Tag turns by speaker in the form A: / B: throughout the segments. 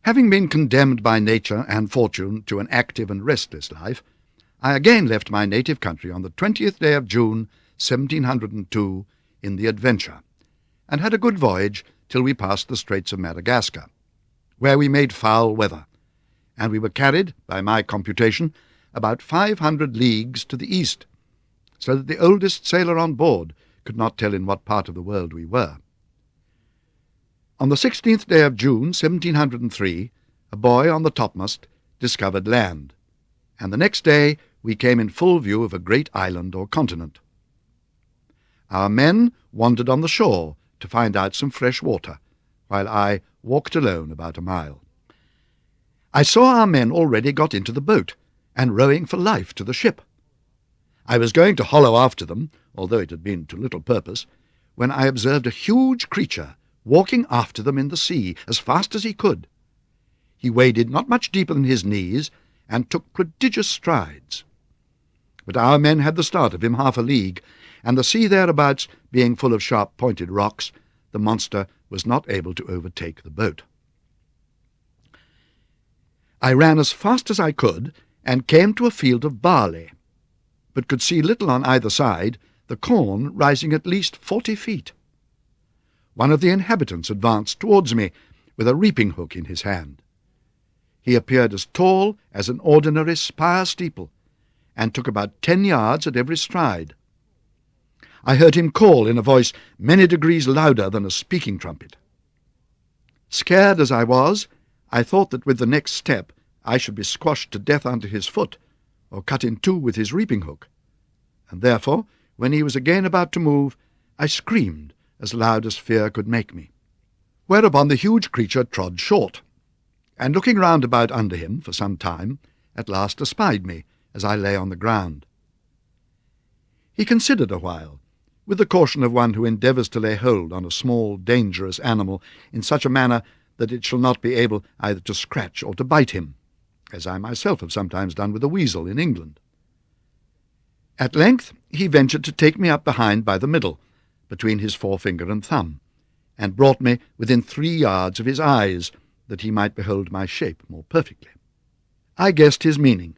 A: Having been condemned by nature and fortune to an active and restless life, I again left my native country on the 20th day of June, 1702, in the Adventure, and had a good voyage till we passed the Straits of Madagascar, where we made foul weather, and we were carried, by my computation, about 500 leagues to the east, so that the oldest sailor on board could not tell in what part of the world we were. On the 16th day of June, 1703, a boy on the topmast discovered land, and the next day we came in full view of a great island or continent. Our men wandered on the shore to find out some fresh water, while I walked alone about a mile. I saw our men already got into the boat, and rowing for life to the ship. I was going to hollow after them, although it had been to little purpose, when I observed a huge creature walking after them in the sea as fast as he could. He waded not much deeper than his knees, and took prodigious strides. But our men had the start of him half a league, and the sea thereabouts being full of sharp-pointed rocks, the monster was not able to overtake the boat. I ran as fast as I could, and came to a field of barley, but could see little on either side, the corn rising at least 40 feet. One of the inhabitants advanced towards me, with a reaping-hook in his hand. He appeared as tall as an ordinary spire steeple, and took about 10 yards at every stride. I heard him call in a voice many degrees louder than a speaking trumpet. Scared as I was, I thought that with the next step I should be squashed to death under his foot, or cut in two with his reaping-hook, and therefore, when he was again about to move, I screamed as loud as fear could make me. Whereupon the huge creature trod short, and looking round about under him for some time, at last espied me as I lay on the ground. He considered a while, with the caution of one who endeavours to lay hold on a small, dangerous animal in such a manner that it shall not be able either to scratch or to bite him, as I myself have sometimes done with a weasel in England. At length he ventured to take me up behind by the middle, between his forefinger and thumb, and brought me within 3 yards of his eyes, that he might behold my shape more perfectly. I guessed his meaning,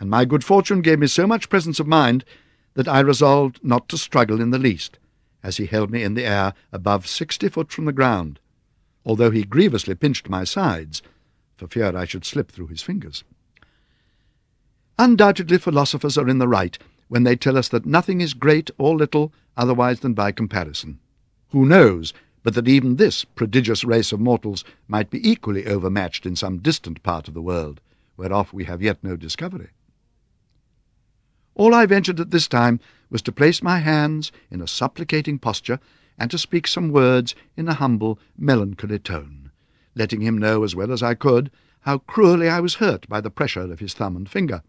A: and my good fortune gave me so much presence of mind that I resolved not to struggle in the least, as he held me in the air above 60 foot from the ground, although he grievously pinched my sides, for fear I should slip through his fingers. Undoubtedly philosophers are in the right when they tell us that nothing is great or little otherwise than by comparison. Who knows but that even this prodigious race of mortals might be equally overmatched in some distant part of the world, whereof we have yet no discovery? All I ventured at this time was to place my hands in a supplicating posture, and to speak some words in a humble, melancholy tone, letting him know as well as I could how cruelly I was hurt by the pressure of his thumb and finger.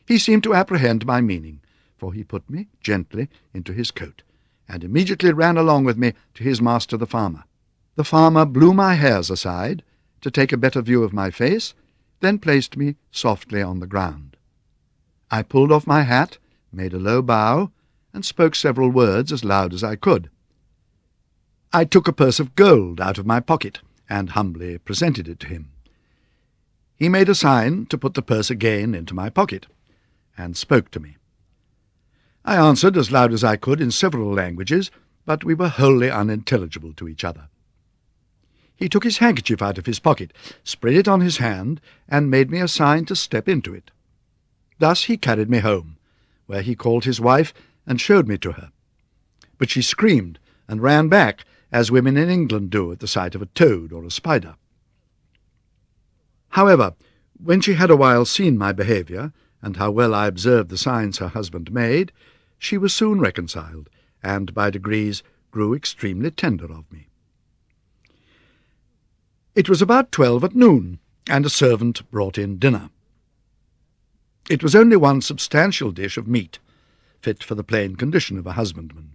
A: He seemed to apprehend my meaning, for he put me gently into his coat, and immediately ran along with me to his master the farmer. The farmer blew my hairs aside, to take a better view of my face, then placed me softly on the ground. I pulled off my hat, made a low bow, and spoke several words as loud as I could. I took a purse of gold out of my pocket, and humbly presented it to him. He made a sign to put the purse again into my pocket, and spoke to me. I answered as loud as I could in several languages, but we were wholly unintelligible to each other. He took his handkerchief out of his pocket, spread it on his hand, and made me a sign to step into it. Thus he carried me home, where he called his wife and showed me to her. But she screamed and ran back, as women in England do at the sight of a toad or a spider. However, when she had a while seen my behaviour, and how well I observed the signs her husband made, she was soon reconciled, and by degrees grew extremely tender of me. It was about 12 at noon, and a servant brought in dinner. It was only one substantial dish of meat, fit for the plain condition of a husbandman,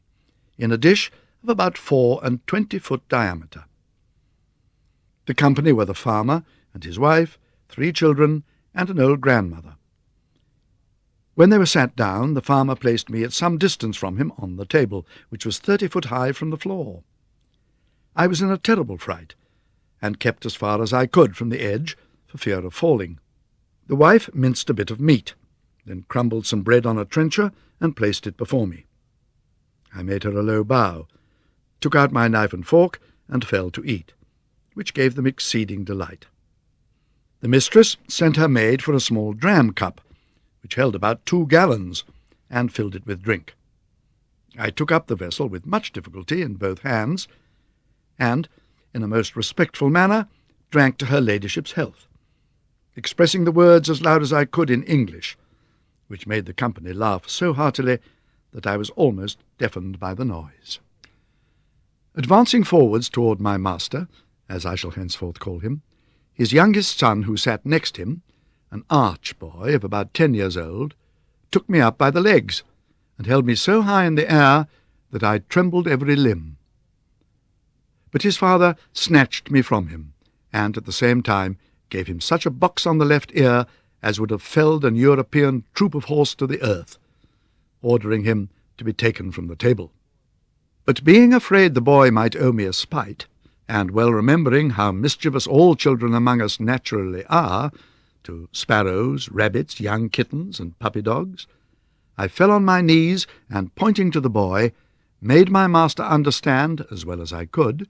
A: in a dish of about 24-foot diameter. The company were the farmer and his wife, 3 children, and an old grandmother. When they were sat down, the farmer placed me at some distance from him on the table, which was 30 foot high from the floor. I was in a terrible fright, and kept as far as I could from the edge for fear of falling. The wife minced a bit of meat, then crumbled some bread on a trencher and placed it before me. I made her a low bow, took out my knife and fork, and fell to eat, which gave them exceeding delight. The mistress sent her maid for a small dram cup, which held about 2 gallons, and filled it with drink. I took up the vessel with much difficulty in both hands, and, in a most respectful manner, drank to her ladyship's health, expressing the words as loud as I could in English, which made the company laugh so heartily that I was almost deafened by the noise. Advancing forwards toward my master, as I shall henceforth call him, his youngest son, who sat next him, an arch boy of about 10 years old, took me up by the legs, and held me so high in the air that I trembled every limb. But his father snatched me from him, and at the same time gave him such a box on the left ear as would have felled an European troop of horse to the earth, ordering him to be taken from the table. But being afraid the boy might owe me a spite, and well remembering how mischievous all children among us naturally are, to sparrows, rabbits, young kittens, and puppy dogs, I fell on my knees, and, pointing to the boy, made my master understand, as well as I could,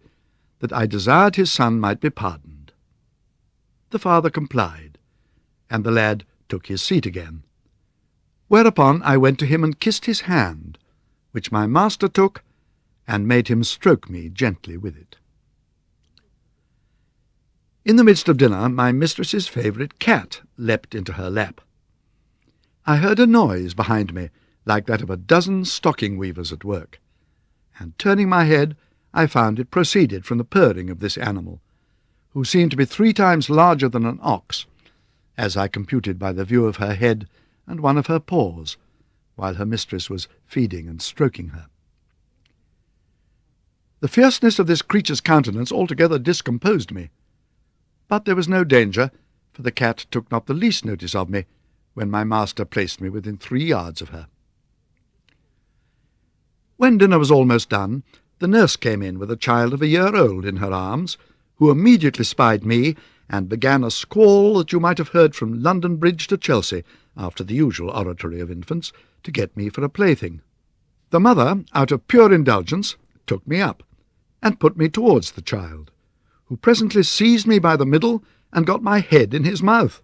A: that I desired his son might be pardoned. The father complied, and the lad took his seat again, whereupon I went to him and kissed his hand, which my master took, and made him stroke me gently with it. In the midst of dinner, my mistress's favourite cat leapt into her lap. I heard a noise behind me, like that of a dozen stocking weavers at work, and turning my head, I found it proceeded from the purring of this animal, who seemed to be 3 times larger than an ox, as I computed by the view of her head and one of her paws, while her mistress was feeding and stroking her. The fierceness of this creature's countenance altogether discomposed me, but there was no danger, for the cat took not the least notice of me when my master placed me within 3 yards of her. When dinner was almost done, the nurse came in with a child of a year old in her arms, who immediately spied me, and began a squall that you might have heard from London Bridge to Chelsea, after the usual oratory of infants, to get me for a plaything. The mother, out of pure indulgence, took me up, and put me towards the child, who presently seized me by the middle and got my head in his mouth,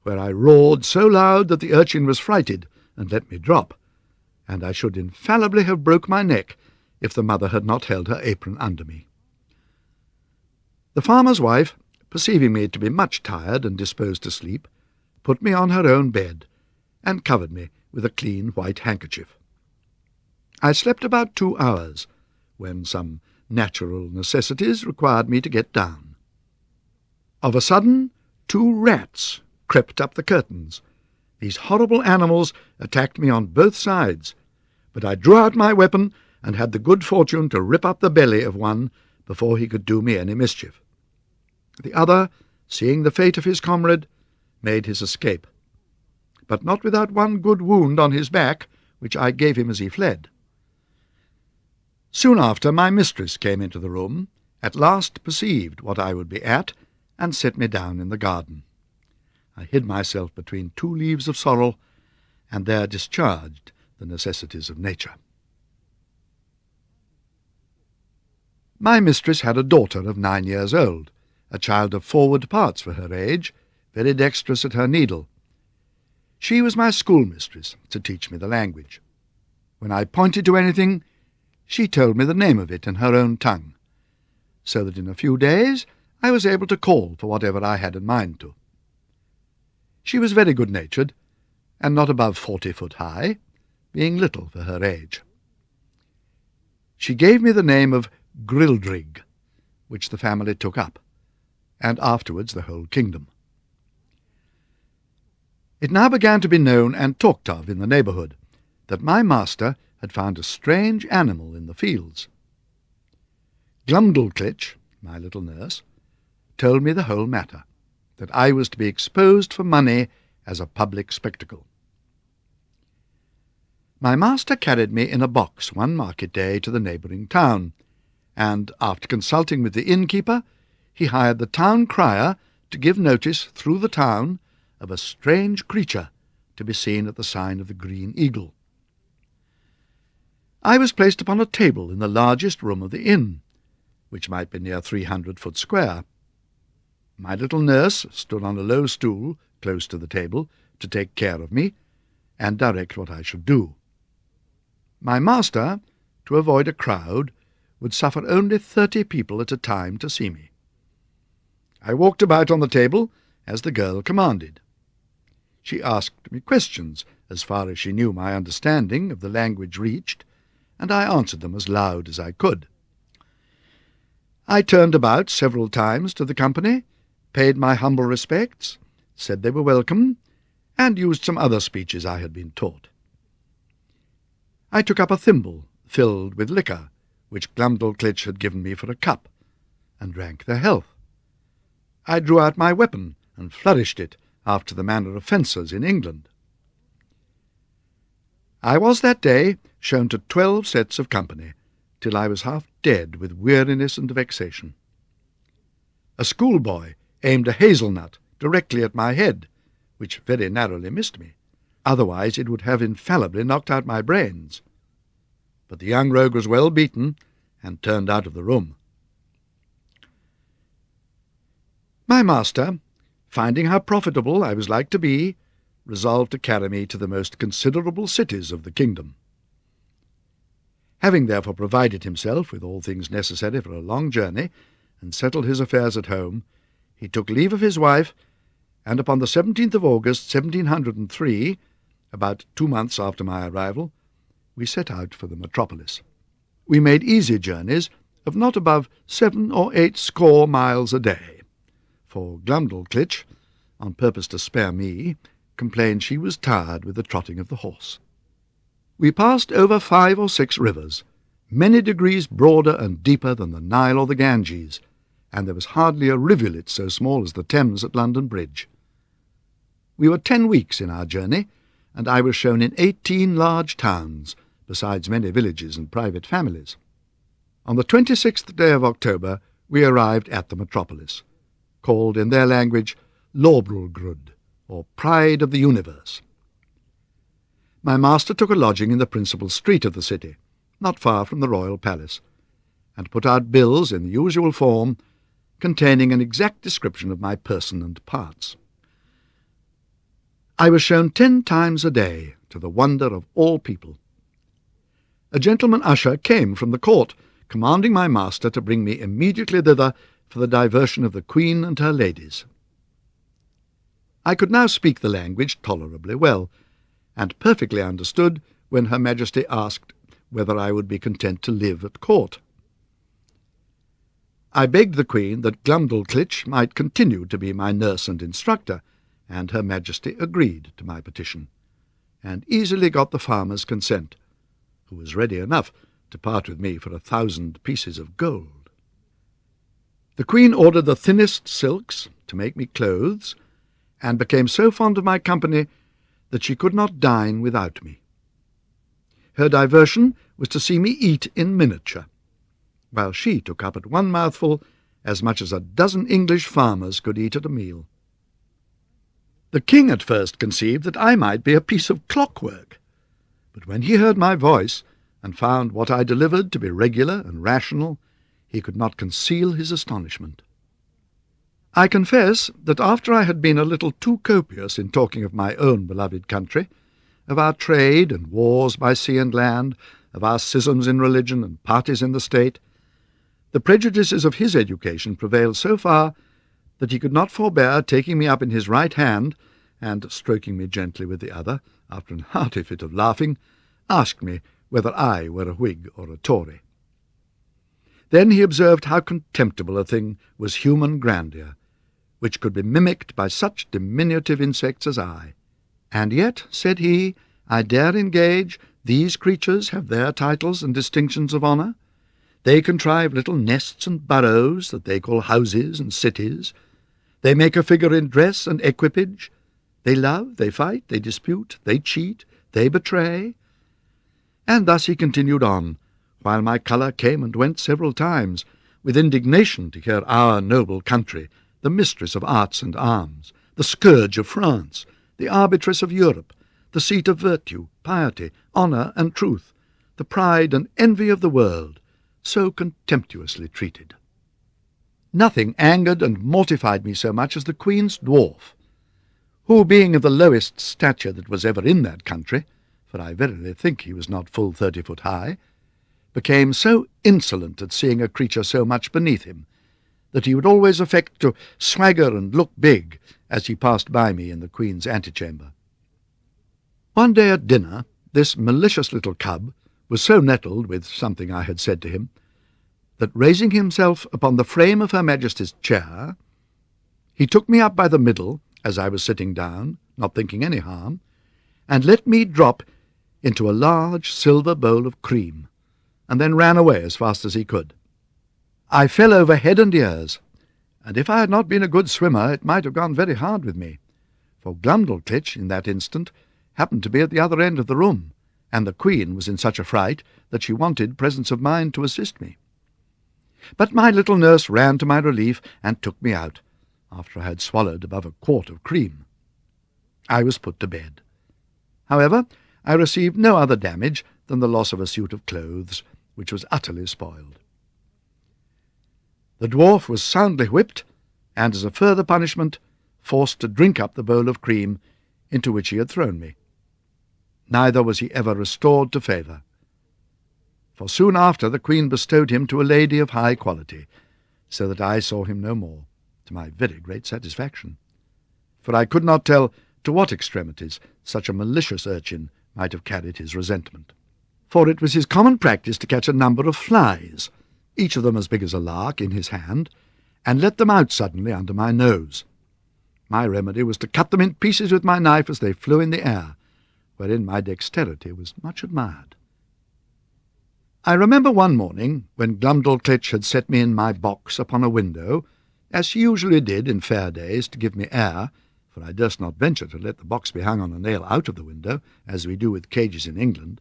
A: where I roared so loud that the urchin was frighted and let me drop, and I should infallibly have broke my neck if the mother had not held her apron under me. The farmer's wife, perceiving me to be much tired and disposed to sleep, put me on her own bed, and covered me with a clean white handkerchief. I slept about 2 hours, when some natural necessities required me to get down. Of a sudden, 2 rats crept up the curtains. These horrible animals attacked me on both sides, but I drew out my weapon and had the good fortune to rip up the belly of one before he could do me any mischief. The other, seeing the fate of his comrade, made his escape, but not without one good wound on his back, which I gave him as he fled. Soon after, my mistress came into the room, at last perceived what I would be at, and set me down in the garden. I hid myself between 2 leaves of sorrel, and there discharged the necessities of nature. My mistress had a daughter of 9 years old, a child of forward parts for her age, very dexterous at her needle. She was my schoolmistress to teach me the language. When I pointed to anything, she told me the name of it in her own tongue, so that in a few days I was able to call for whatever I had in mind to. She was very good-natured, and not above 40 foot high, being little for her age. She gave me the name of Grildrig, which the family took up, and afterwards the whole kingdom. It now began to be known and talked of in the neighbourhood that my master had found a strange animal in the fields. Glumdalclitch, my little nurse, told me the whole matter, that I was to be exposed for money as a public spectacle. My master carried me in a box one market day to the neighbouring town, and, after consulting with the innkeeper, he hired the town crier to give notice through the town of a strange creature to be seen at the sign of the Green Eagle. I was placed upon a table in the largest room of the inn, which might be near 300 foot square. My little nurse stood on a low stool close to the table to take care of me and direct what I should do. My master, to avoid a crowd, would suffer only 30 people at a time to see me. I walked about on the table as the girl commanded. She asked me questions as far as she knew my understanding of the language reached, and I answered them as loud as I could. I turned about several times to the company, paid my humble respects, said they were welcome, and used some other speeches I had been taught. I took up a thimble filled with liquor, which Glumdalclitch had given me for a cup, and drank their health. I drew out my weapon and flourished it after the manner of fencers in England. I was that day shown to 12 sets of company, till I was half dead with weariness and vexation. A schoolboy aimed a hazelnut directly at my head, which very narrowly missed me. Otherwise it would have infallibly knocked out my brains. But the young rogue was well beaten, and turned out of the room. My master, finding how profitable I was like to be, resolved to carry me to the most considerable cities of the kingdom. Having therefore provided himself with all things necessary for a long journey, and settled his affairs at home, he took leave of his wife, and upon the 17th of August, 1703, about 2 months after my arrival, we set out for the metropolis. We made easy journeys of not above 7 or 8 score miles a day, for Glumdalclitch, on purpose to spare me, complained she was tired with the trotting of the horse. We passed over 5 or 6 rivers, many degrees broader and deeper than the Nile or the Ganges, and there was hardly a rivulet so small as the Thames at London Bridge. We were 10 weeks in our journey, and I was shown in 18 large towns, besides many villages and private families. On the 26th day of October we arrived at the metropolis, called in their language Lorbrulgrud, or Pride of the Universe. My master took a lodging in the principal street of the city, not far from the royal palace, and put out bills in the usual form, containing an exact description of my person and parts. I was shown 10 times a day, to the wonder of all people. A gentleman usher came from the court, commanding my master to bring me immediately thither for the diversion of the Queen and her ladies. I could now speak the language tolerably well, and perfectly understood when Her Majesty asked whether I would be content to live at court. I begged the Queen that Glumdalclitch might continue to be my nurse and instructor, and Her Majesty agreed to my petition, and easily got the farmer's consent, who was ready enough to part with me for 1,000 pieces of gold. The Queen ordered the thinnest silks to make me clothes, and became so fond of my company that she could not dine without me. Her diversion was to see me eat in miniature, while she took up at one mouthful as much as a dozen English farmers could eat at a meal. The King at first conceived that I might be a piece of clockwork, but when he heard my voice, and found what I delivered to be regular and rational, he could not conceal his astonishment. I confess that after I had been a little too copious in talking of my own beloved country, of our trade and wars by sea and land, of our schisms in religion and parties in the state, the prejudices of his education prevailed so far that he could not forbear taking me up in his right hand, and, stroking me gently with the other, after an hearty fit of laughing, asked me whether I were a Whig or a Tory. Then he observed how contemptible a thing was human grandeur, which could be mimicked by such diminutive insects as I. And yet, said he, I dare engage these creatures have their titles and distinctions of honour. They contrive little nests and burrows that they call houses and cities. They make a figure in dress and equipage. They love, they fight, they dispute, they cheat, they betray. And thus he continued on, while my colour came and went several times, with indignation to hear our noble country, the mistress of arts and arms, the scourge of France, the arbitress of Europe, the seat of virtue, piety, honour, and truth, the pride and envy of the world, so contemptuously treated. Nothing angered and mortified me so much as the Queen's dwarf, who, being of the lowest stature that was ever in that country, for I verily think he was not full 30 foot high, became so insolent at seeing a creature so much beneath him, that he would always affect to swagger and look big as he passed by me in the Queen's antechamber. One day at dinner, this malicious little cub was so nettled with something I had said to him, that raising himself upon the frame of Her Majesty's chair, he took me up by the middle, as I was sitting down, not thinking any harm, and let me drop into a large silver bowl of cream, and then ran away as fast as he could. I fell over head and ears, and if I had not been a good swimmer, it might have gone very hard with me, for Glumdalclitch, in that instant, happened to be at the other end of the room, and the Queen was in such a fright that she wanted presence of mind to assist me. But my little nurse ran to my relief and took me out, after I had swallowed above a quart of cream. I was put to bed. However, I received no other damage than the loss of a suit of clothes, which was utterly spoiled. The dwarf was soundly whipped, and as a further punishment forced to drink up the bowl of cream into which he had thrown me. Neither was he ever restored to favour, for soon after the Queen bestowed him to a lady of high quality, so that I saw him no more, to my very great satisfaction, for I could not tell to what extremities such a malicious urchin might have carried his resentment. For it was his common practice to catch a number of flies, each of them as big as a lark, in his hand, and let them out suddenly under my nose. My remedy was to cut them in pieces with my knife as they flew in the air, wherein my dexterity was much admired. I remember one morning, when Glumdalclitch had set me in my box upon a window, as she usually did in fair days to give me air, for I durst not venture to let the box be hung on a nail out of the window, as we do with cages in England.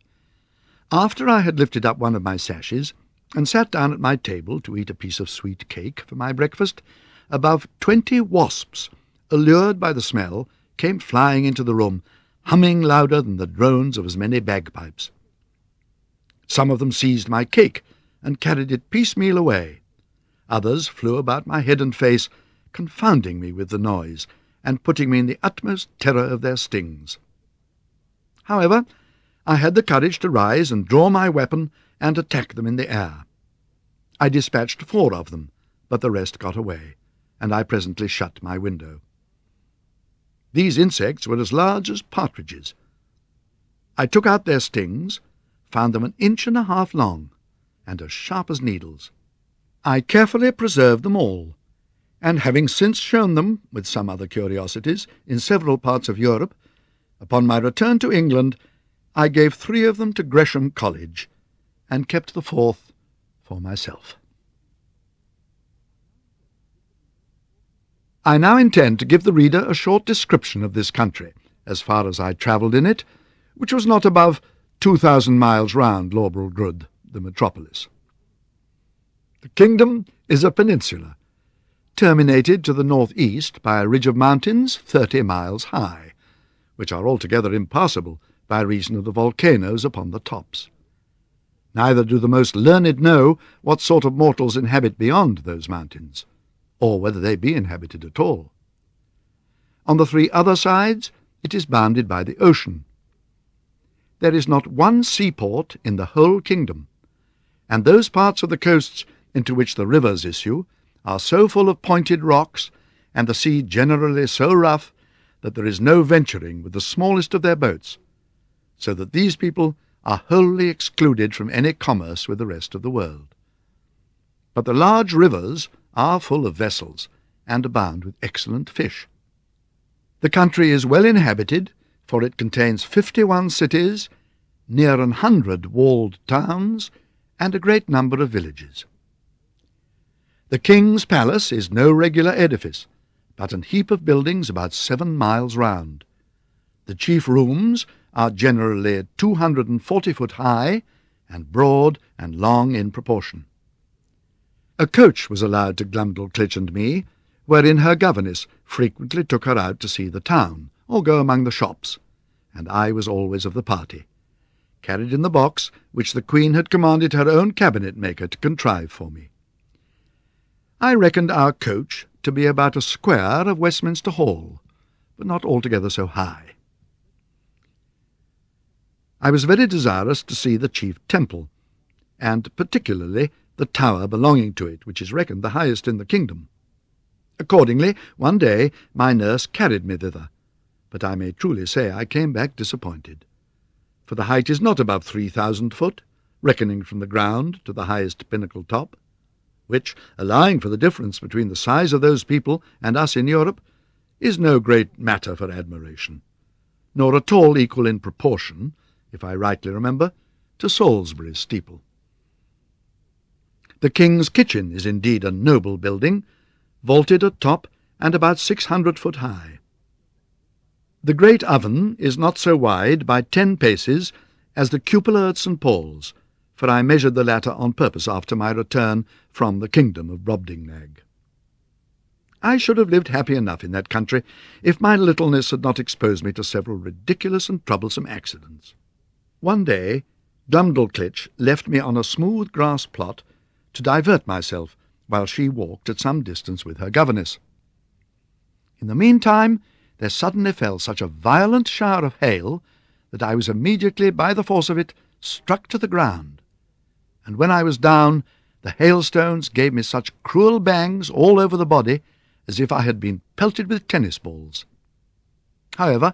A: After I had lifted up one of my sashes, and sat down at my table to eat a piece of sweet cake for my breakfast, above 20 wasps, allured by the smell, came flying into the room, humming louder than the drones of as many bagpipes. Some of them seized my cake and carried it piecemeal away. Others flew about my head and face, confounding me with the noise, and putting me in the utmost terror of their stings. However, I had the courage to rise and draw my weapon and attack them in the air. I dispatched 4 of them, but the rest got away, and I presently shut my window. These insects were as large as partridges. I took out their stings, found them 1.5 inches long, and as sharp as needles. I carefully preserved them all, and having since shown them, with some other curiosities, in several parts of Europe, upon my return to England, I gave 3 of them to Gresham College, and kept the 4th for myself. I now intend to give the reader a short description of this country, as far as I travelled in it, which was not above 2,000 miles round Lorbrulgrud, the metropolis. The kingdom is a peninsula, terminated to the north-east by a ridge of mountains 30 miles high, which are altogether impassable by reason of the volcanoes upon the tops. Neither do the most learned know what sort of mortals inhabit beyond those mountains, or whether they be inhabited at all. On the 3 other sides it is bounded by the ocean. There is not one seaport in the whole kingdom, and those parts of the coasts into which the rivers issue are so full of pointed rocks, and the sea generally so rough, that there is no venturing with the smallest of their boats, so that these people are wholly excluded from any commerce with the rest of the world. But the large rivers are full of vessels, and abound with excellent fish. The country is well inhabited, for it contains 51 cities, near 100 walled towns, and a great number of villages. The king's palace is no regular edifice, but an heap of buildings about 7 miles round. The chief rooms are generally 240 foot high, and broad and long in proportion. A coach was allowed to Glumdalclitch and me, wherein her governess frequently took her out to see the town, or go among the shops, and I was always of the party, carried in the box which the Queen had commanded her own cabinet-maker to contrive for me. I reckoned our coach to be about a square of Westminster Hall, but not altogether so high. I was very desirous to see the chief temple, and particularly the tower belonging to it, which is reckoned the highest in the kingdom. Accordingly, one day my nurse carried me thither, but I may truly say I came back disappointed, for the height is not above 3,000 foot, reckoning from the ground to the highest pinnacle top, which, allowing for the difference between the size of those people and us in Europe, is no great matter for admiration, nor at all equal in proportion, if I rightly remember, to Salisbury's steeple. The King's Kitchen is indeed a noble building, vaulted at top and about 600 foot high. The great oven is not so wide by 10 paces as the cupola at St. Paul's, for I measured the latter on purpose after my return from the kingdom of Brobdingnag. I should have lived happy enough in that country if my littleness had not exposed me to several ridiculous and troublesome accidents. One day Glumdalclitch left me on a smooth grass plot to divert myself while she walked at some distance with her governess. In the meantime there suddenly fell such a violent shower of hail that I was immediately, by the force of it, struck to the ground, and when I was down, the hailstones gave me such cruel bangs all over the body as if I had been pelted with tennis balls. However,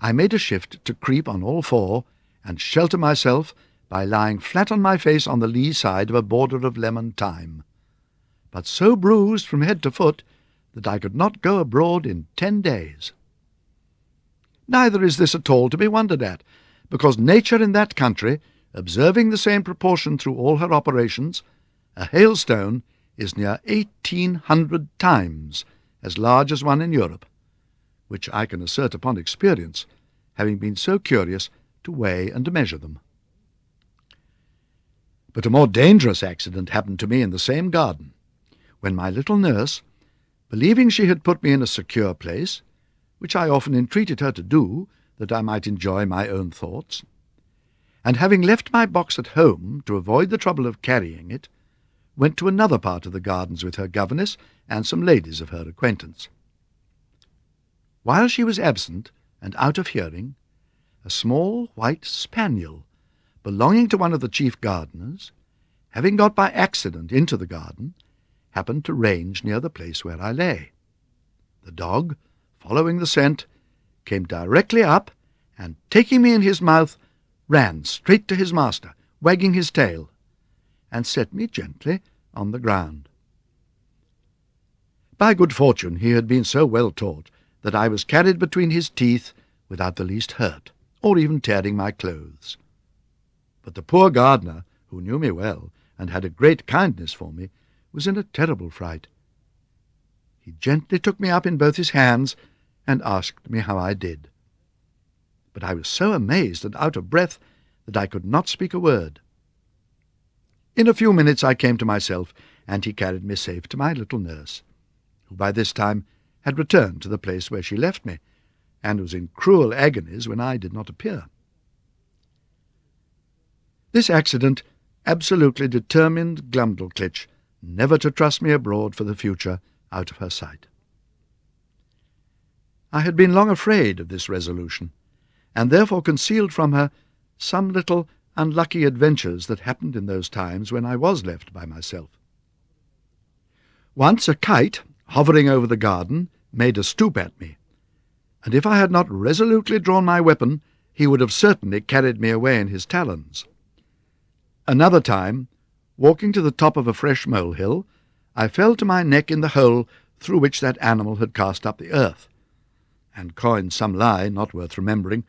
A: I made a shift to creep on all four and shelter myself by lying flat on my face on the lee side of a border of lemon thyme, but so bruised from head to foot that I could not go abroad in 10 days. Neither is this at all to be wondered at, because nature in that country, observing the same proportion through all her operations, a hailstone is near 1,800 times as large as one in Europe, which I can assert upon experience, having been so curious to weigh and measure them. But a more dangerous accident happened to me in the same garden, when my little nurse, believing she had put me in a secure place, which I often entreated her to do, that I might enjoy my own thoughts, and having left my box at home to avoid the trouble of carrying it, went to another part of the gardens with her governess and some ladies of her acquaintance. While she was absent and out of hearing, a small white spaniel, belonging to one of the chief gardeners, having got by accident into the garden, happened to range near the place where I lay. The dog, following the scent, came directly up, and, taking me in his mouth, ran straight to his master, wagging his tail, and set me gently on the ground. By good fortune he had been so well taught that I was carried between his teeth without the least hurt, or even tearing my clothes. But the poor gardener, who knew me well, and had a great kindness for me, was in a terrible fright. He gently took me up in both his hands, and asked me how I did. But I was so amazed and out of breath that I could not speak a word. In a few minutes I came to myself, and he carried me safe to my little nurse, who by this time had returned to the place where she left me, and was in cruel agonies when I did not appear. This accident absolutely determined Glumdalclitch never to trust me abroad for the future out of her sight. I had been long afraid of this resolution, and therefore concealed from her some little unlucky adventures that happened in those times when I was left by myself. Once a kite, hovering over the garden, made a stoop at me, and if I had not resolutely drawn my weapon, he would have certainly carried me away in his talons. Another time, walking to the top of a fresh molehill, I fell to my neck in the hole through which that animal had cast up the earth, and coined some lie, not worth remembering,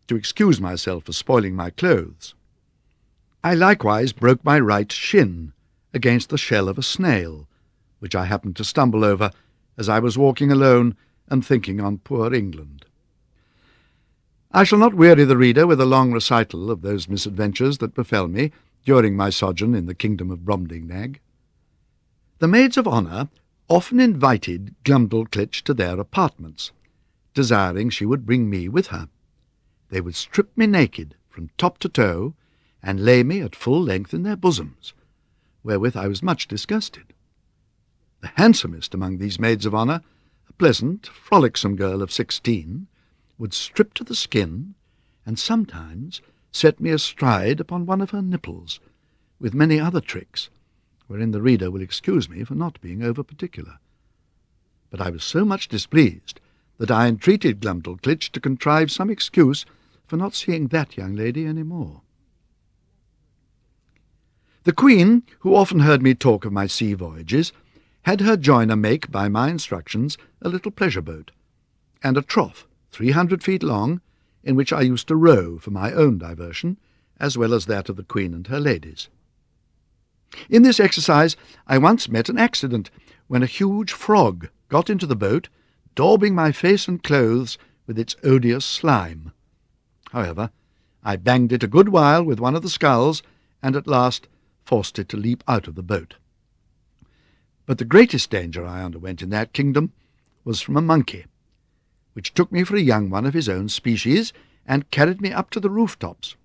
A: to excuse myself for spoiling my clothes. I likewise broke my right shin against the shell of a snail, which I happened to stumble over as I was walking alone and thinking on poor England. I shall not weary the reader with a long recital of those misadventures that befell me during my sojourn in the kingdom of Brobdingnag. The maids of honour often invited Glumdalclitch to their apartments, desiring she would bring me with her. They would strip me naked from top to toe, and lay me at full length in their bosoms, wherewith I was much disgusted. The handsomest among these maids of honour, a pleasant, frolicsome girl of 16, would strip to the skin, and sometimes set me astride upon one of her nipples, with many other tricks, wherein the reader will excuse me for not being over-particular. But I was so much displeased that I entreated Glumdalclitch to contrive some excuse for not seeing that young lady any more. The Queen, who often heard me talk of my sea voyages, had her joiner make, by my instructions, a little pleasure boat, and a trough 300 feet long, in which I used to row for my own diversion, as well as that of the Queen and her ladies. In this exercise I once met an accident, when a huge frog got into the boat, daubing my face and clothes with its odious slime. However, I banged it a good while with one of the sculls, and at last forced it to leap out of the boat. But the greatest danger I underwent in that kingdom was from a monkey, which took me for a young one of his own species, and carried me up to the roof-tops.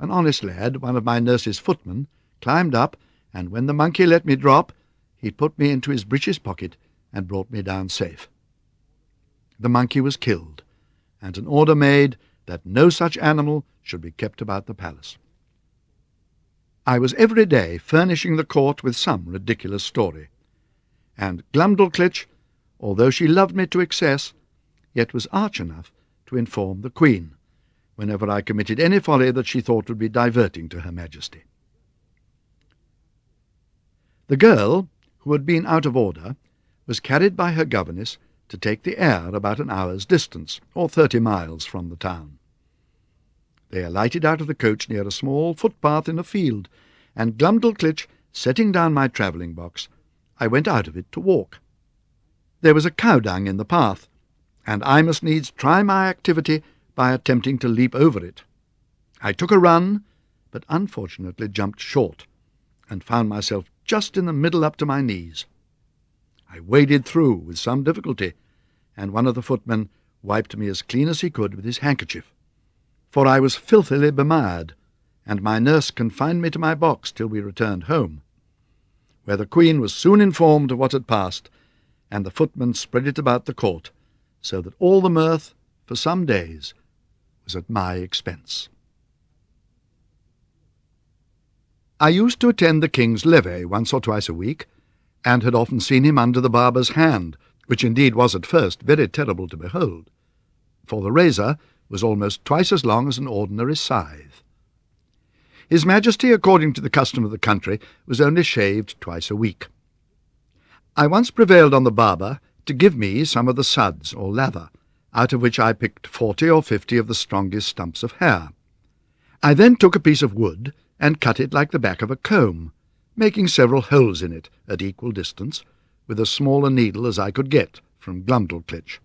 A: An honest lad, one of my nurse's footmen, climbed up, and when the monkey let me drop, he put me into his breeches pocket and brought me down safe. The monkey was killed, and an order made that no such animal should be kept about the palace. I was every day furnishing the court with some ridiculous story, and Glumdalclitch, although she loved me to excess, yet was arch enough to inform the Queen whenever I committed any folly that she thought would be diverting to Her Majesty. The girl, who had been out of order, was carried by her governess to take the air about an hour's distance, or 30 miles from the town. They alighted out of the coach near a small footpath in a field, and Glumdalclitch setting down my travelling box, I went out of it to walk. There was a cow-dung in the path, and I must needs try my activity by attempting to leap over it. I took a run, but unfortunately jumped short, and found myself just in the middle up to my knees. I waded through with some difficulty, and one of the footmen wiped me as clean as he could with his handkerchief, for I was filthily bemired, and my nurse confined me to my box till we returned home, where the Queen was soon informed of what had passed, and the footman spread it about the court, so that all the mirth, for some days, was at my expense. I used to attend the King's levee once or twice a week, and had often seen him under the barber's hand, which indeed was at first very terrible to behold, for the razor was almost twice as long as an ordinary scythe. His Majesty, according to the custom of the country, was only shaved twice a week. I once prevailed on the barber to give me some of the suds or lather, out of which I picked 40 or 50 of the strongest stumps of hair. I then took a piece of wood and cut it like the back of a comb, making several holes in it at equal distance, with as small a needle as I could get from Glumdalclitch.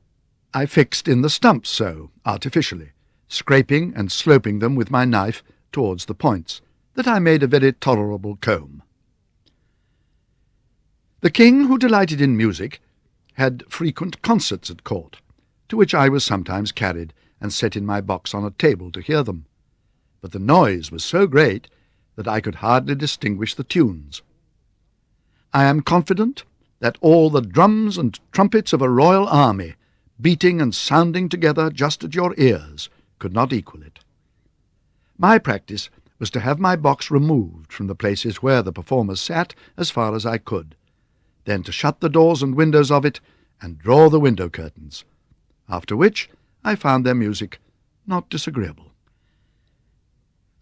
A: I fixed in the stumps so, artificially, scraping and sloping them with my knife towards the points, that I made a very tolerable comb. The King, who delighted in music, had frequent concerts at court, to which I was sometimes carried and set in my box on a table to hear them, but the noise was so great that I could hardly distinguish the tunes. I am confident that all the drums and trumpets of a royal army, beating and sounding together just at your ears, could not equal it. My practice was to have my box removed from the places where the performers sat as far as I could, then to shut the doors and windows of it and draw the window curtains, after which I found their music not disagreeable.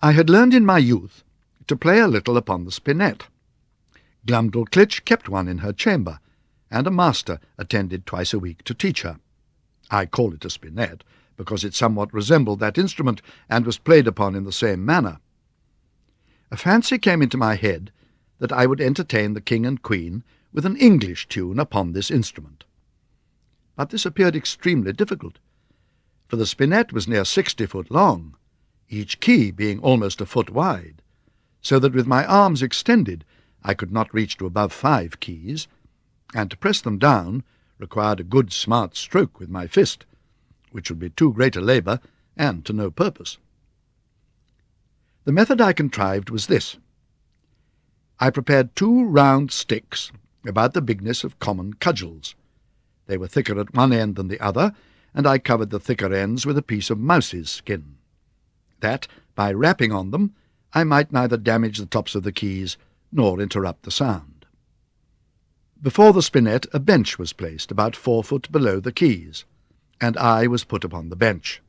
A: I had learned in my youth to play a little upon the spinet. Glumdalclitch kept one in her chamber, and a master attended twice a week to teach her. I call it a spinet, because it somewhat resembled that instrument, and was played upon in the same manner. A fancy came into my head that I would entertain the King and Queen with an English tune upon this instrument. But this appeared extremely difficult, for the spinet was near 60 foot long, each key being almost a foot wide, so that with my arms extended I could not reach to above 5 keys, and to press them down required a good smart stroke with my fist, which would be too great a labour and to no purpose. The method I contrived was this. I prepared 2 round sticks about the bigness of common cudgels. They were thicker at one end than the other, and I covered the thicker ends with a piece of mouse's skin, that, by rapping on them, I might neither damage the tops of the keys nor interrupt the sound. Before the spinet a bench was placed about 4 foot below the keys, and I was put upon the bench.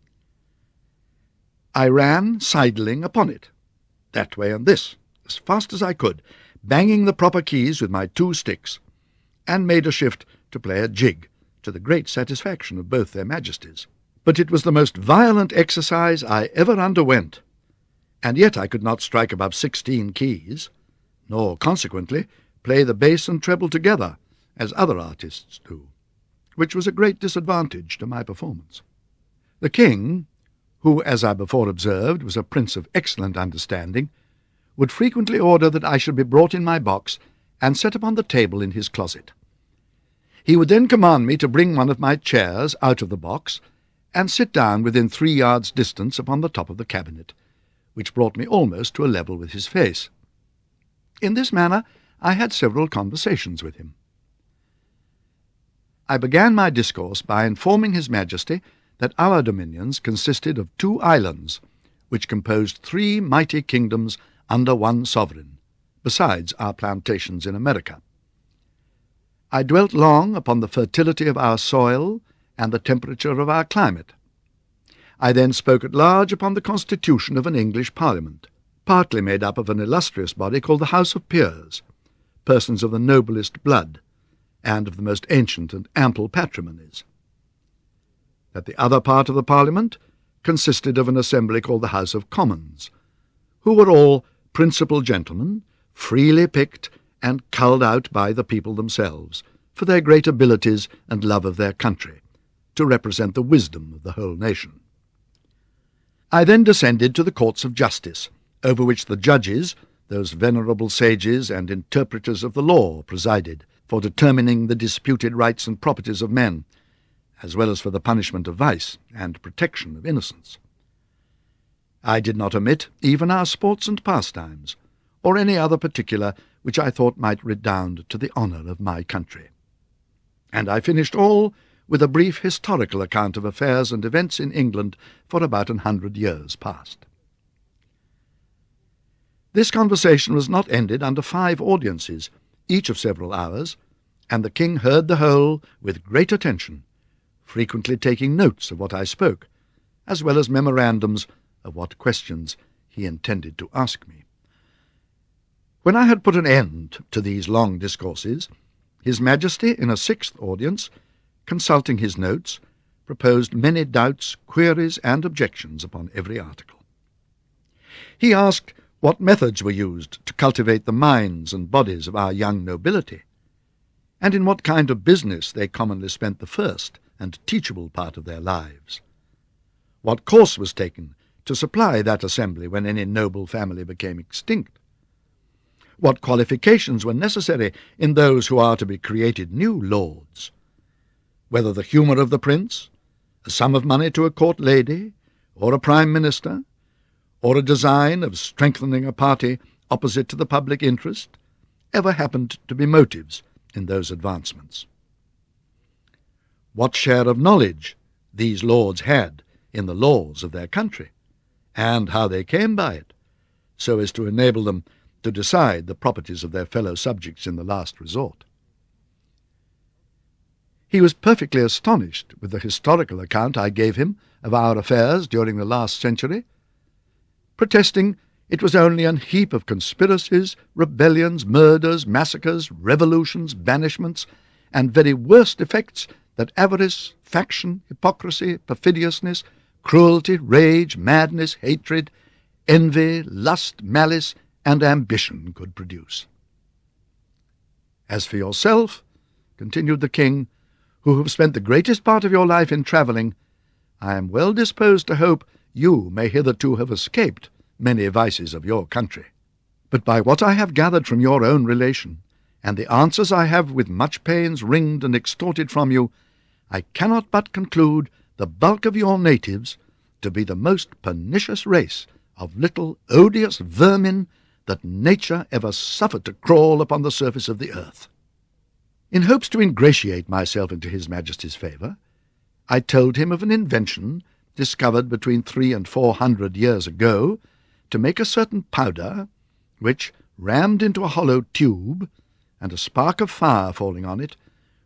A: I ran sidling upon it, that way and this, as fast as I could, banging the proper keys with my 2 sticks, and made a shift to play a jig, to the great satisfaction of both their majesties. But it was the most violent exercise I ever underwent, and yet I could not strike above 16 keys, nor, consequently, play the bass and treble together, as other artists do, which was a great disadvantage to my performance. The king, who, as I before observed, was a prince of excellent understanding, would frequently order that I should be brought in my box and set upon the table in his closet. He would then command me to bring one of my chairs out of the box and sit down within 3 yards' distance upon the top of the cabinet, which brought me almost to a level with his face. In this manner I had several conversations with him. I began my discourse by informing His Majesty that our dominions consisted of 2 islands, which composed 3 mighty kingdoms under one sovereign, besides our plantations in America. I dwelt long upon the fertility of our soil and the temperature of our climate. I then spoke at large upon the constitution of an English Parliament, partly made up of an illustrious body called the House of Peers, persons of the noblest blood, and of the most ancient and ample patrimonies. That the other part of the Parliament consisted of an assembly called the House of Commons, who were all principal gentlemen, freely picked and culled out by the people themselves, for their great abilities and love of their country, to represent the wisdom of the whole nation. I then descended to the courts of justice, over which the judges, those venerable sages and interpreters of the law, presided, for determining the disputed rights and properties of men, as well as for the punishment of vice and protection of innocence. I did not omit even our sports and pastimes, or any other particular which I thought might redound to the honour of my country. And I finished all with a brief historical account of affairs and events in England for about 100 years past. This conversation was not ended under 5 audiences, each of several hours, and the king heard the whole with great attention, frequently taking notes of what I spoke, as well as memorandums of what questions he intended to ask me. When I had put an end to these long discourses, His Majesty, in a 6th audience, consulting his notes, proposed many doubts, queries, and objections upon every article. He asked what methods were used to cultivate the minds and bodies of our young nobility, and in what kind of business they commonly spent the first and teachable part of their lives. What course was taken to supply that assembly when any noble family became extinct? What qualifications were necessary in those who are to be created new lords? Whether the humour of the prince, a sum of money to a court lady, or a prime minister, or a design of strengthening a party opposite to the public interest, ever happened to be motives in those advancements. What share of knowledge these lords had in the laws of their country, and how they came by it, so as to enable them to decide the properties of their fellow subjects in the last resort. He was perfectly astonished with the historical account I gave him of our affairs during the last century, protesting it was only an heap of conspiracies, rebellions, murders, massacres, revolutions, banishments, and very worst effects that avarice, faction, hypocrisy, perfidiousness, cruelty, rage, madness, hatred, envy, lust, malice, and ambition could produce. As for yourself, continued the king, who have spent the greatest part of your life in travelling, I am well disposed to hope you may hitherto have escaped many vices of your country. But by what I have gathered from your own relation, and the answers I have with much pains wringed and extorted from you, I cannot but conclude the bulk of your natives to be the most pernicious race of little odious vermin that nature ever suffered to crawl upon the surface of the earth. In hopes to ingratiate myself into his Majesty's favour, I told him of an invention discovered between 300 and 400 years ago to make a certain powder, which, rammed into a hollow tube, and a spark of fire falling on it,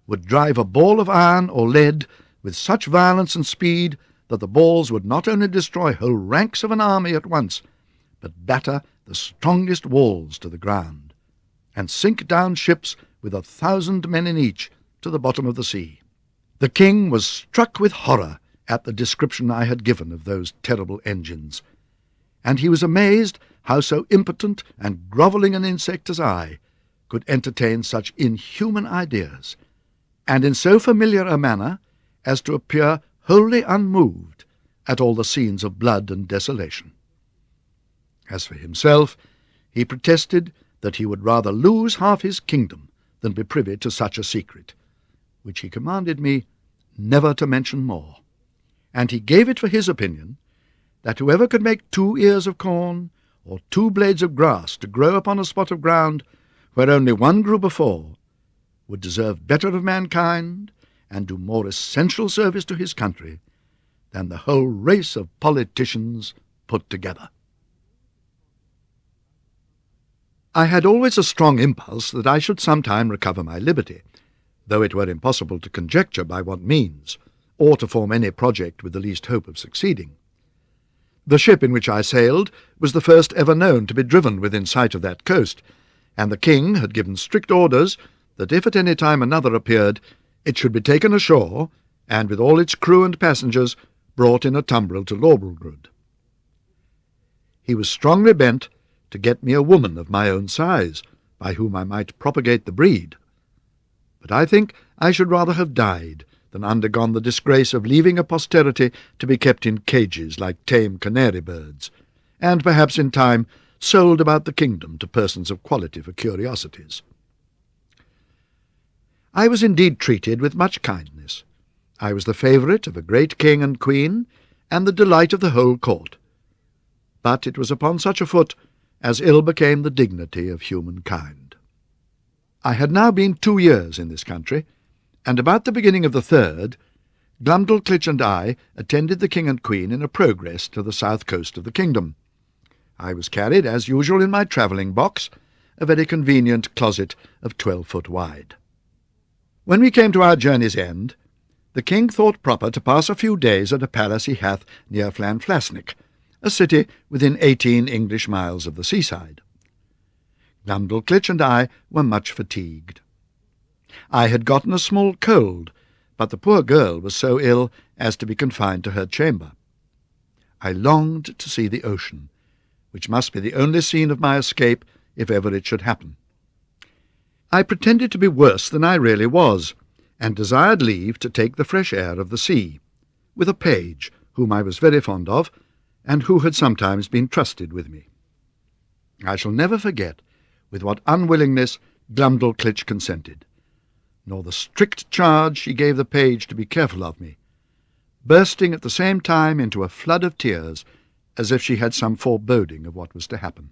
A: would drive a ball of iron or lead with such violence and speed that the balls would not only destroy whole ranks of an army at once, but batter the strongest walls to the ground, and sink down ships with 1,000 men in each to the bottom of the sea. The king was struck with horror at the description I had given of those terrible engines, and he was amazed how so impotent and grovelling an insect as I could entertain such inhuman ideas, and in so familiar a manner as to appear wholly unmoved at all the scenes of blood and desolation. As for himself, he protested that he would rather lose half his kingdom than be privy to such a secret, which he commanded me never to mention more, and he gave it for his opinion that whoever could make 2 ears of corn or 2 blades of grass to grow upon a spot of ground where only 1 grew before would deserve better of mankind and do more essential service to his country than the whole race of politicians put together. I had always a strong impulse that I should sometime recover my liberty, though it were impossible to conjecture by what means, or to form any project with the least hope of succeeding. The ship in which I sailed was the first ever known to be driven within sight of that coast, and the king had given strict orders that if at any time another appeared, it should be taken ashore, and with all its crew and passengers brought in a tumbril to Lorbrulgrud. He was strongly bent to get me a woman of my own size, by whom I might propagate the breed. But I think I should rather have died than undergone the disgrace of leaving a posterity to be kept in cages like tame canary birds, and perhaps in time sold about the kingdom to persons of quality for curiosities. I was indeed treated with much kindness. I was the favourite of a great king and queen, and the delight of the whole court. But it was upon such a foot as ill became the dignity of humankind. I had now been 2 years in this country, and about the beginning of the 3rd, Glumdalclitch and I attended the king and queen in a progress to the south coast of the kingdom. I was carried, as usual, in my travelling box, a very convenient closet of 12 foot wide. When we came to our journey's end, the king thought proper to pass a few days at a palace he hath near Llanflasnick, a city within 18 English miles of the seaside. Glumdalclitch and I were much fatigued. I had gotten a small cold, but the poor girl was so ill as to be confined to her chamber. I longed to see the ocean, which must be the only scene of my escape if ever it should happen. I pretended to be worse than I really was, and desired leave to take the fresh air of the sea, with a page whom I was very fond of, and who had sometimes been trusted with me. I shall never forget with what unwillingness Glumdalclitch consented, nor the strict charge she gave the page to be careful of me, bursting at the same time into a flood of tears, as if she had some foreboding of what was to happen.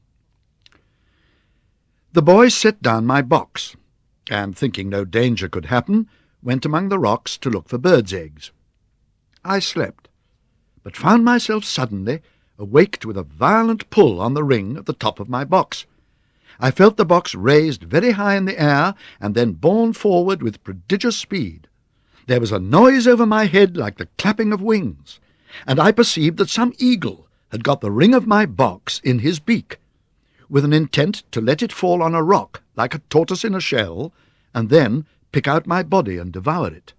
A: The boy set down my box, and, thinking no danger could happen, went among the rocks to look for birds' eggs. I slept, but found myself suddenly awaked with a violent pull on the ring at the top of my box. I felt the box raised very high in the air, and then borne forward with prodigious speed. There was a noise over my head like the clapping of wings, and I perceived that some eagle had got the ring of my box in his beak, with an intent to let it fall on a rock like a tortoise in a shell, and then pick out my body and devour it.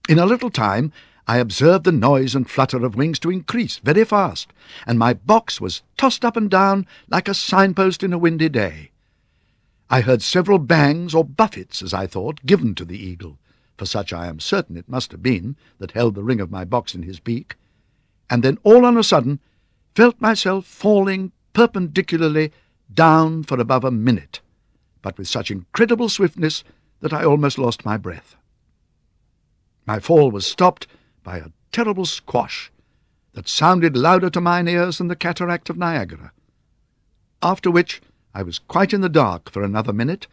A: In a little time I observed the noise and flutter of wings to increase very fast, and my box was tossed up and down like a signpost in a windy day. I heard several bangs or buffets, as I thought, given to the eagle, for such I am certain it must have been that held the ring of my box in his beak, and then all on a sudden felt myself falling perpendicularly down for above a minute, but with such incredible swiftness that I almost lost my breath. My fall was stopped by a terrible squash that sounded louder to mine ears than the cataract of Niagara, after which I was quite in the dark for another minute,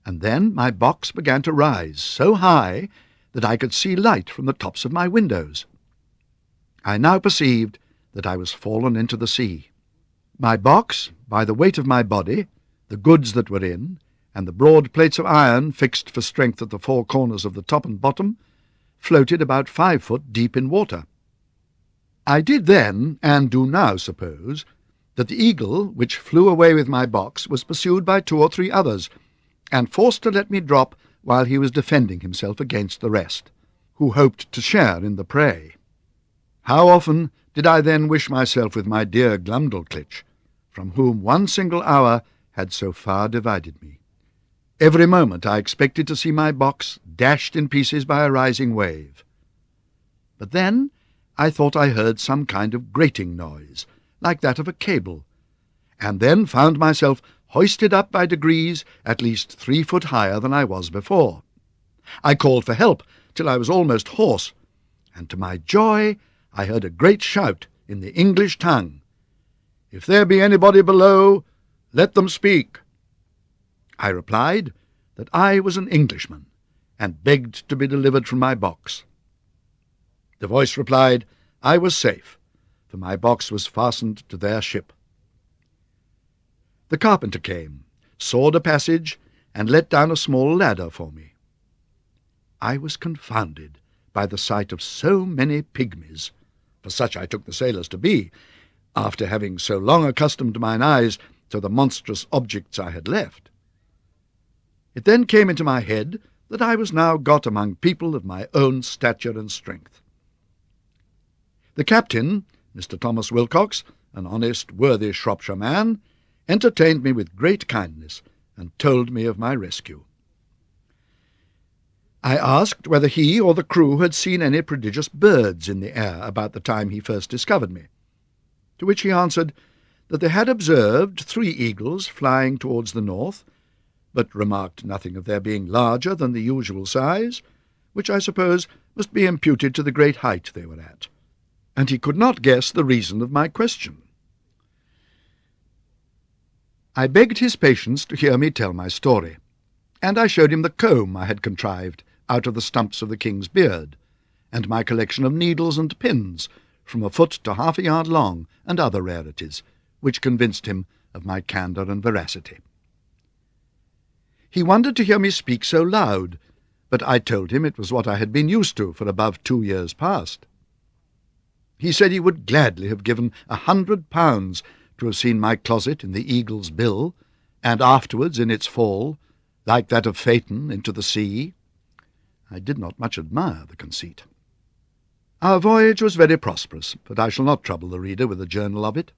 A: and then my box began to rise so high that I could see light from the tops of my windows. I now perceived that I was fallen into the sea. My box, by the weight of my body, the goods that were in, and the broad plates of iron fixed for strength at the four corners of the top and bottom, floated about 5 foot deep in water. I did then, and do now, suppose that the eagle which flew away with my box was pursued by 2 or 3 others, and forced to let me drop while he was defending himself against the rest, who hoped to share in the prey. How often did I then wish myself with my dear Glumdalclitch, from whom 1 single hour had so far divided me. Every moment I expected to see my box dashed in pieces by a rising wave. But then I thought I heard some kind of grating noise, like that of a cable, and then found myself hoisted up by degrees at least 3 foot higher than I was before. I called for help till I was almost hoarse, and to my joy I heard a great shout in the English tongue, "If there be anybody below, let them speak." I replied that I was an Englishman, and begged to be delivered from my box. The voice replied I was safe, for my box was fastened to their ship. The carpenter came, sawed a passage, and let down a small ladder for me. I was confounded by the sight of so many pygmies, for such I took the sailors to be, after having so long accustomed mine eyes to the monstrous objects I had left. It then came into my head that I was now got among people of my own stature and strength. The captain, Mr. Thomas Wilcox, an honest, worthy Shropshire man, entertained me with great kindness, and told me of my rescue. I asked whether he or the crew had seen any prodigious birds in the air about the time he first discovered me, to which he answered that they had observed 3 eagles flying towards the north, but remarked nothing of their being larger than the usual size, which I suppose must be imputed to the great height they were at, and he could not guess the reason of my question. I begged his patience to hear me tell my story, and I showed him the comb I had contrived out of the stumps of the king's beard, and my collection of needles and pins, from a foot to half a yard long, and other rarities, which convinced him of my candour and veracity. He wondered to hear me speak so loud, but I told him it was what I had been used to for above 2 years past. He said he would gladly have given £100 to have seen my closet in the eagle's bill, and afterwards in its fall, like that of Phaeton, into the sea. I did not much admire the conceit. Our voyage was very prosperous, but I shall not trouble the reader with a journal of it.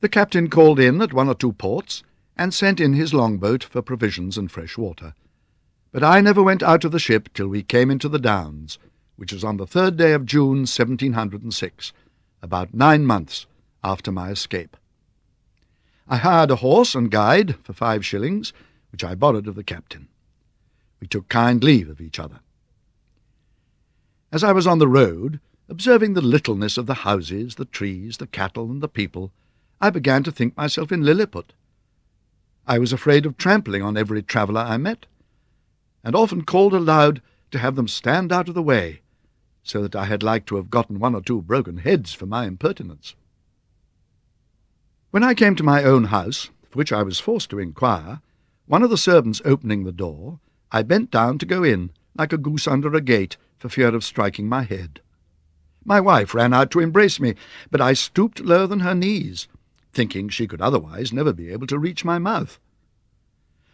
A: The captain called in at 1 or 2 ports, and sent in his longboat for provisions and fresh water. But I never went out of the ship till we came into the Downs, which was on the 3rd day of June 1706, about 9 months after my escape. I hired a horse and guide for 5 shillings, which I borrowed of the captain. We took kind leave of each other. As I was on the road, observing the littleness of the houses, the trees, the cattle, and the people, I began to think myself in Lilliput. I was afraid of trampling on every traveller I met, and often called aloud to have them stand out of the way, so that I had like to have gotten 1 or 2 broken heads for my impertinence. When I came to my own house, for which I was forced to inquire, one of the servants opening the door, I bent down to go in, like a goose under a gate, for fear of striking my head. My wife ran out to embrace me, but I stooped lower than her knees, thinking she could otherwise never be able to reach my mouth.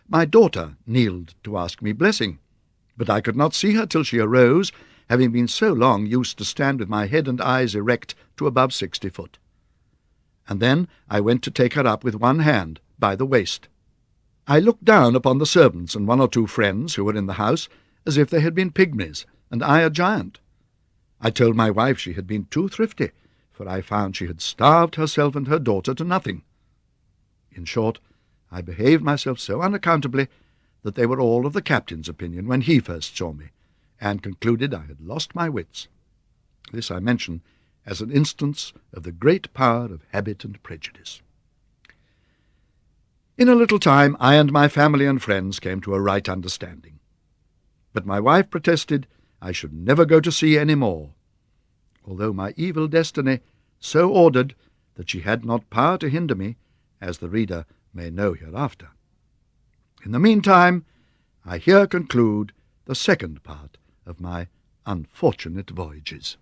A: My daughter kneeled to ask me blessing, but I could not see her till she arose, having been so long used to stand with my head and eyes erect to above 60 foot. And then I went to take her up with one hand, by the waist. I looked down upon the servants and 1 or 2 friends who were in the house, as if they had been pygmies, and I a giant. I told my wife she had been too thrifty, for I found she had starved herself and her daughter to nothing. In short, I behaved myself so unaccountably that they were all of the captain's opinion when he first saw me, and concluded I had lost my wits. This I mention as an instance of the great power of habit and prejudice. In a little time I and my family and friends came to a right understanding. But my wife protested I should never go to sea any more, although my evil destiny so ordered that she had not power to hinder me, as the reader may know hereafter. In the meantime, I here conclude the second part of my unfortunate voyages.